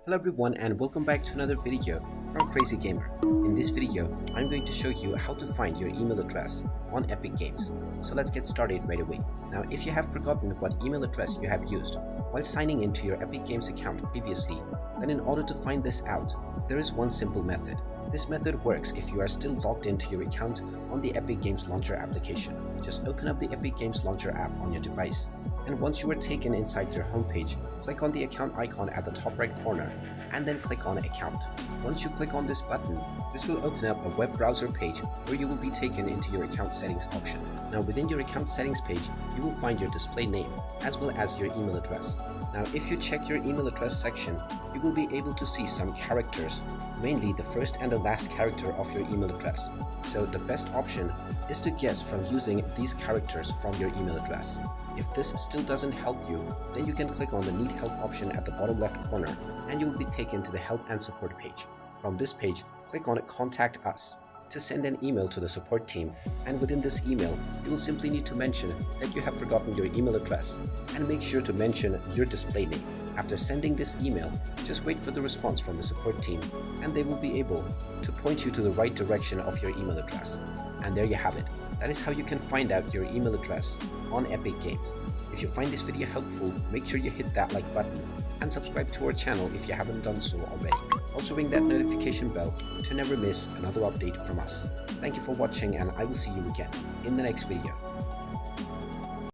Hello everyone and welcome back to another video from Crazy Gamer. In this video, I'm going to show you how to find your email address on Epic Games. So let's get started right away. Now if you have forgotten what email address you have used while signing into your Epic Games account previously, then in order to find this out, there is one simple method. This method works if you are still logged into your account on the Epic Games Launcher application. Just open up the Epic Games Launcher app on your device. And once you are taken inside your homepage, click on the account icon at the top right corner and then click on account. Once you click on this button, this will open up a web browser page where you will be taken into your account settings option. Now within your account settings page, you will find your display name as well as your email address. Now if you check your email address section, you will be able to see some characters, mainly the first and the last character of your email address. So the best option is to guess from using these characters from your email address. If this still doesn't help you, then you can click on the Need Help option at the bottom left corner and you will be taken to the Help and Support page. From this page, click on Contact Us to send an email to the support team, and within this email, you will simply need to mention that you have forgotten your email address and make sure to mention your display name. After sending this email, just wait for the response from the support team and they will be able to point you to the right direction of your email address. And there you have it. That is how you can find out your email address on Epic Games. If you find this video helpful, make sure you hit that like button and subscribe to our channel if you haven't done so already. Also ring that notification bell to never miss another update from us. Thank you for watching and I will see you again in the next video.